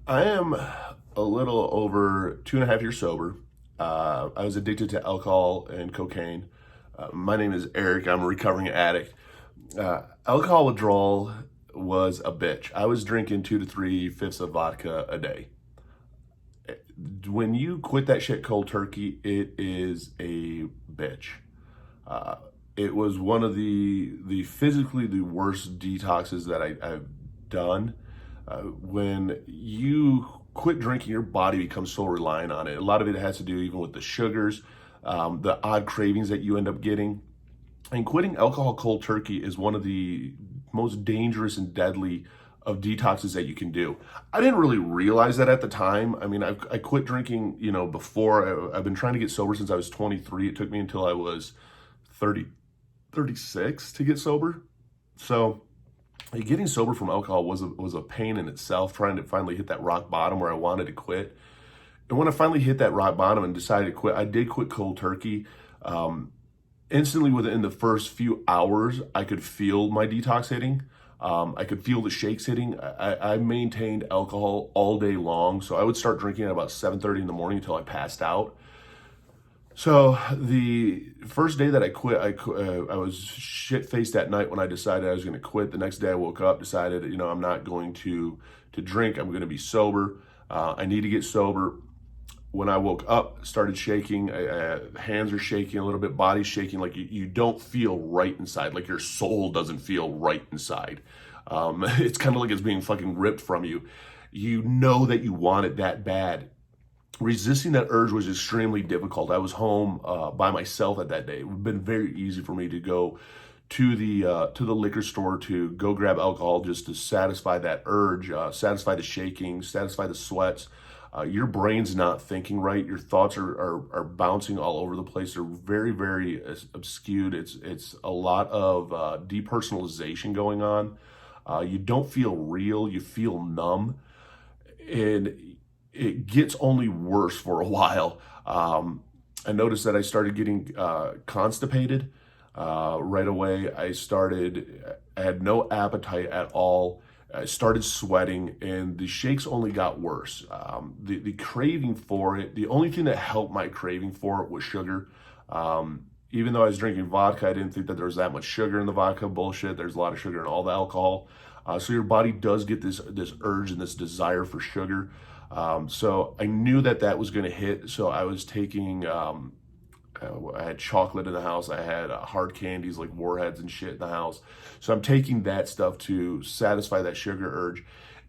I am a little over 2.5 years sober. I was addicted to alcohol and cocaine. My name is Eric. I'm a recovering addict. Alcohol withdrawal was a bitch. I was drinking 2 to 3 fifths of vodka a day. When you quit that shit cold turkey, it is a bitch. Uh, it was one of the physically the worst detoxes that I've done. When you quit drinking, your body becomes so reliant on it. A lot of it has to do even with the sugars, the odd cravings that you end up getting. And quitting alcohol cold turkey is one of the most dangerous and deadly of detoxes that you can do. I didn't really realize that at the time. I mean, I quit drinking, before. I've been trying to get sober since I was 23. It took me until I was 30, 36 to get sober. So getting sober from alcohol was a pain in itself, trying to finally hit that rock bottom where I wanted to quit. And when I finally hit that rock bottom and decided to quit, I did quit cold turkey. Instantly within the first few hours, I could feel my detox hitting. I could feel the shakes hitting. I maintained alcohol all day long. So I would start drinking at about 7:30 in the morning until I passed out. So the first day that I quit, I was shit faced that night when I decided I was going to quit. The next day I woke up, decided, I'm not going to drink. I'm going to be sober. I need to get sober. When I woke up, started shaking. Hands are shaking a little bit, body's shaking. Like you don't feel right inside. Like your soul doesn't feel right inside. It's kind of like it's being fucking ripped from you. You know that you want it that bad. Resisting that urge was extremely difficult. I was home by myself at that day. It would have been very easy for me to go to the liquor store to go grab alcohol just to satisfy that urge, satisfy the shaking, satisfy the sweats. Your brain's not thinking right. Your thoughts are bouncing all over the place. They're very, very obscured. It's a lot of depersonalization going on. You don't feel real. You feel numb, and it gets only worse for a while. I noticed that I started getting constipated right away. I had no appetite at all. I started sweating, and the shakes only got worse. The craving for it, the only thing that helped my craving for it was sugar. Even though I was drinking vodka, I didn't think that there was that much sugar in the vodka. Bullshit. There's a lot of sugar in all the alcohol. So your body does get this urge and this desire for sugar. So I knew that was going to hit. So I was taking. I had chocolate in the house. I had hard candies like Warheads and shit in the house. So I'm taking that stuff to satisfy that sugar urge.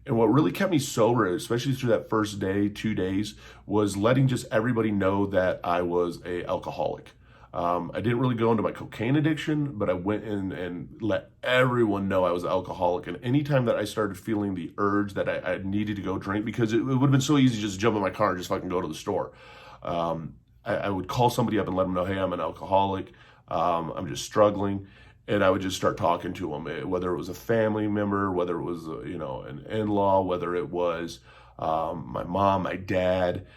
And what really kept me sober, especially through that first day, 2 days, was letting just everybody know that I was a alcoholic. I didn't really go into my cocaine addiction, but I went in and let everyone know I was an alcoholic. And anytime that I started feeling the urge that I needed to go drink, because it would have been so easy just to jump in my car and just fucking go to the store. I would call somebody up and let them know, hey, I'm an alcoholic. I'm just struggling. And I would just start talking to them, whether it was a family member, whether it was, an in-law, whether it was my mom, my dad,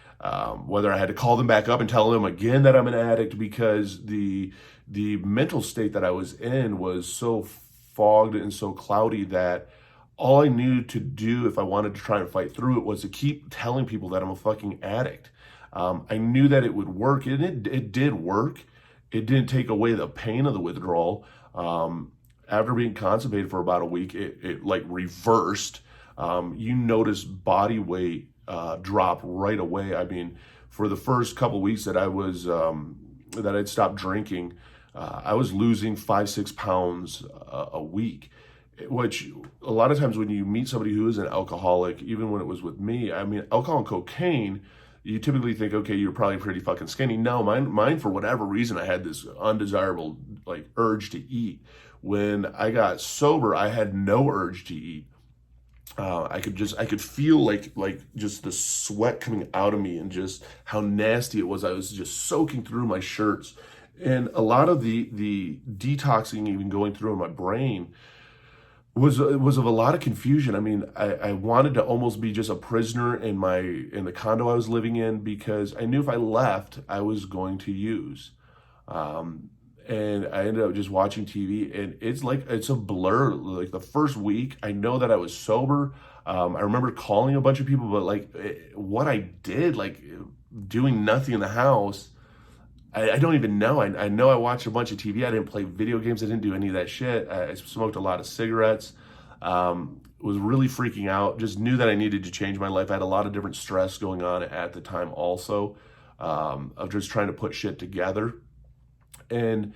whether I had to call them back up and tell them again that I'm an addict, because the mental state that I was in was so fogged and so cloudy that all I knew to do if I wanted to try and fight through it was to keep telling people that I'm a fucking addict. I knew that it would work, and it did work. It didn't take away the pain of the withdrawal. After being constipated for about a week, it like reversed. You notice body weight drop right away. I mean, for the first couple weeks that that I'd stopped drinking, I was losing 5-6 pounds a week. Which a lot of times when you meet somebody who is an alcoholic, even when it was with me, I mean, alcohol and cocaine, you typically think, okay, you're probably pretty fucking skinny. No, mine for whatever reason, I had this undesirable like urge to eat. When I got sober, I had no urge to eat. I could feel like just the sweat coming out of me and just how nasty it was. I was just soaking through my shirts, and a lot of the detoxing even going through in my brain was of a lot of confusion. I mean, I wanted to almost be just a prisoner in the condo I was living in, because I knew if I left, I was going to use. and I ended up just watching TV, and it's a blur. Like the first week, I know that I was sober. I remember calling a bunch of people, but like what I did, like doing nothing in the house, I don't even know. I know I watched a bunch of TV. I didn't play video games. I didn't do any of that shit. I smoked a lot of cigarettes. Was really freaking out. Just knew that I needed to change my life. I had a lot of different stress going on at the time also, of just trying to put shit together. And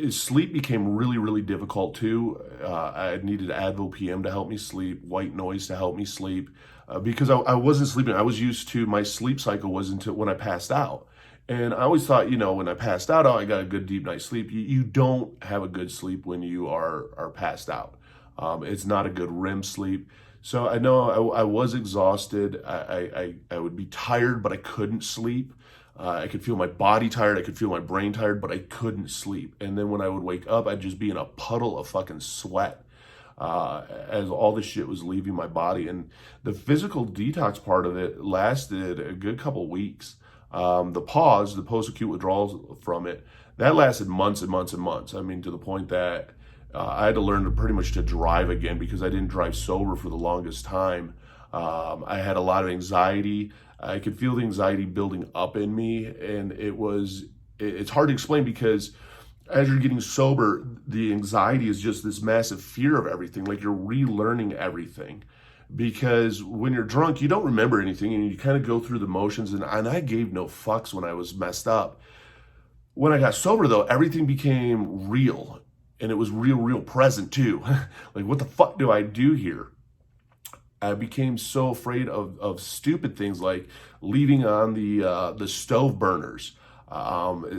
sleep became really, really difficult too. I needed Advil PM to help me sleep, white noise to help me sleep, because I wasn't sleeping. I was used to my sleep cycle was until when I passed out. And I always thought, when I passed out, oh, I got a good deep night's sleep. You don't have a good sleep when you are passed out. It's not a good REM sleep. So I know I was exhausted. I would be tired, but I couldn't sleep. I could feel my body tired. I could feel my brain tired, but I couldn't sleep. And then when I would wake up, I'd just be in a puddle of fucking sweat as all this shit was leaving my body. And the physical detox part of it lasted a good couple weeks. The post-acute withdrawals from it, that lasted months and months and months. I mean, to the point that I had to learn pretty much to drive again because I didn't drive sober for the longest time. I had a lot of anxiety. I could feel the anxiety building up in me, and it's hard to explain because as you're getting sober, the anxiety is just this massive fear of everything, like you're relearning everything. Because when you're drunk, you don't remember anything, and you kind of go through the motions, and I gave no fucks when I was messed up. When I got sober, though, everything became real, and it was real present, too. Like, what the fuck do I do here? I became so afraid of stupid things like leaving on the stove burners,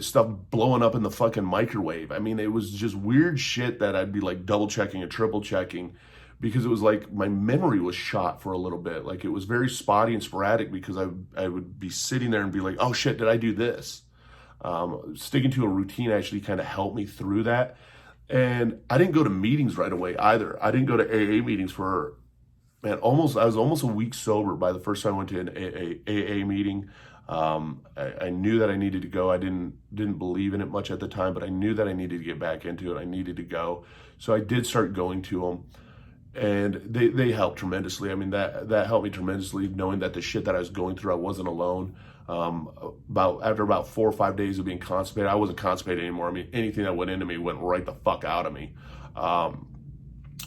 stuff blowing up in the fucking microwave. I mean, it was just weird shit that I'd be like double checking and triple checking because it was like my memory was shot for a little bit. Like it was very spotty and sporadic because I would be sitting there and be like, oh shit, did I do this? Sticking to a routine actually kind of helped me through that. And I didn't go to meetings right away either. I didn't go to AA meetings for I was almost a week sober by the first time I went to an AA meeting. I knew that I needed to go. I didn't believe in it much at the time, but I knew that I needed to get back into it. I needed to go. So I did start going to them, and they helped tremendously. I mean, that helped me tremendously, knowing that the shit that I was going through, I wasn't alone. After about 4 or 5 days of being constipated, I wasn't constipated anymore. I mean, anything that went into me went right the fuck out of me.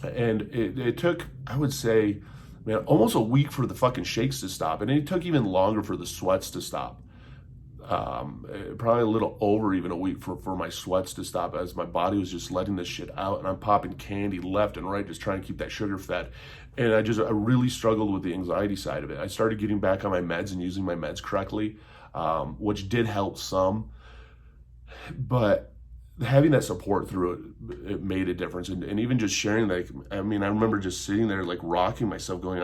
And it took, I would say, man, almost a week for the fucking shakes to stop. And it took even longer for the sweats to stop. Probably a little over even a week for my sweats to stop as my body was just letting this shit out. And I'm popping candy left and right, just trying to keep that sugar fed. And I really struggled with the anxiety side of it. I started getting back on my meds and using my meds correctly, which did help some. But having that support through it made a difference. And even just sharing, like, I mean, I remember just sitting there, like, rocking myself going,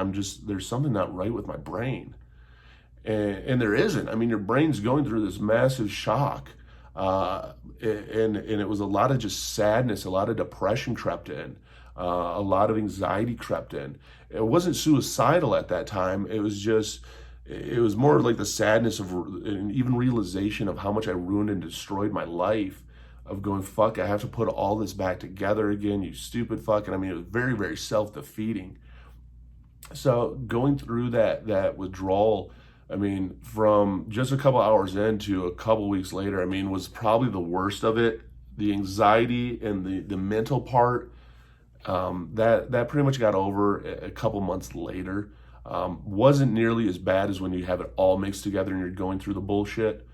there's something not right with my brain. And there isn't. I mean, your brain's going through this massive shock. And it was a lot of just sadness, a lot of depression crept in, a lot of anxiety crept in. It wasn't suicidal at that time. It was more like the sadness and even realization of how much I ruined and destroyed my life, of going, fuck, I have to put all this back together again, you stupid fuck. And I mean, it was very, very self-defeating. So going through that withdrawal, I mean, from just a couple hours in to a couple weeks later, I mean, was probably the worst of it. The anxiety and the mental part, that pretty much got over a couple months later. Wasn't nearly as bad as when you have it all mixed together and you're going through the bullshit.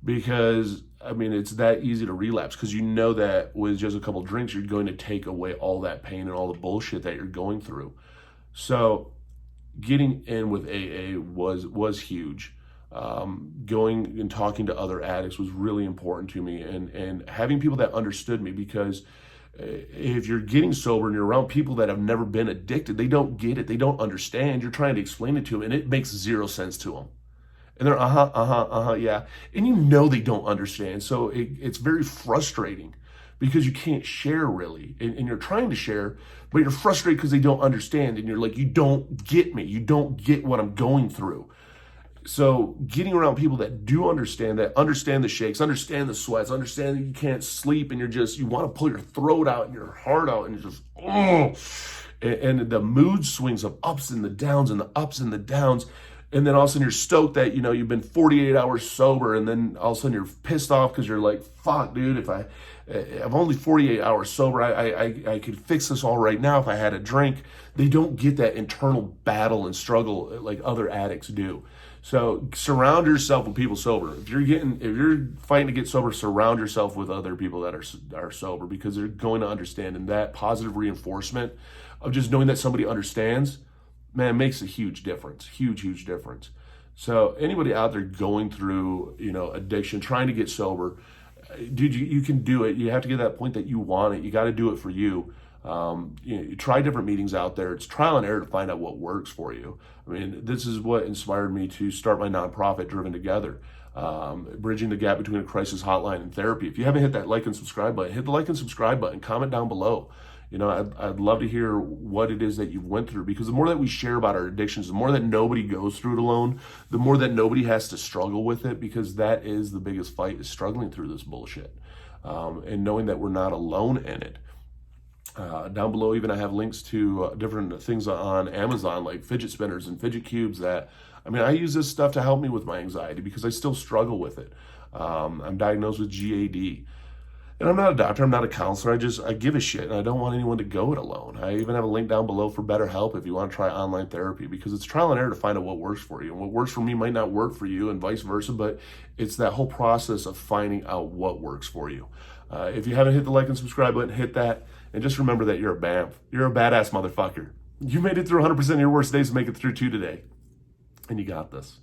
Because, I mean, it's that easy to relapse because you know that with just a couple drinks, you're going to take away all that pain and all the bullshit that you're going through. So getting in with AA was huge. Going and talking to other addicts was really important to me, and having people that understood me, because if you're getting sober and you're around people that have never been addicted, they don't get it. They don't understand. You're trying to explain it to them, and it makes zero sense to them. And they're, yeah. And you know they don't understand. So it's very frustrating because you can't share really. And you're trying to share, but you're frustrated because they don't understand. And you're like, you don't get me. You don't get what I'm going through. So getting around people that do understand that, understand the shakes, understand the sweats, understand that you can't sleep and you want to pull your throat out and your heart out and you're just, oh, and the mood swings of ups and the downs and the ups and the downs. And then all of a sudden you're stoked that, you've been 48 hours sober. And then all of a sudden you're pissed off because you're like, fuck, dude, if I'm only 48 hours sober, I could fix this all right now if I had a drink. They don't get that internal battle and struggle like other addicts do. So surround yourself with people sober. If you're fighting to get sober, surround yourself with other people that are sober, because they're going to understand. And that positive reinforcement of just knowing that somebody understands, man, makes a huge difference. Huge difference. So anybody out there going through, addiction, trying to get sober, dude, you can do it. You have to get to that point that you want it. You got to do it for you. You try different meetings out there. It's trial and error to find out what works for you. I mean, this is what inspired me to start my nonprofit, Driven Together, bridging the gap between a crisis hotline and therapy. If you haven't hit that like and subscribe button, hit the like and subscribe button. Comment down below. I'd love to hear what it is that you've went through, because the more that we share about our addictions, the more that nobody goes through it alone, the more that nobody has to struggle with it, because that is the biggest fight, is struggling through this bullshit, and knowing that we're not alone in it. Down below, even I have links to different things on Amazon, like fidget spinners and fidget cubes I use this stuff to help me with my anxiety, because I still struggle with it. I'm diagnosed with GAD. And I'm not a doctor, I'm not a counselor, I give a shit, and I don't want anyone to go it alone. I even have a link down below for BetterHelp if you want to try online therapy, because it's trial and error to find out what works for you. And what works for me might not work for you, and vice versa, but it's that whole process of finding out what works for you. If you haven't hit the like and subscribe button, hit that, and just remember that you're a BAMF. You're a badass motherfucker. You made it through 100% of your worst days to make it through 2 today, and you got this.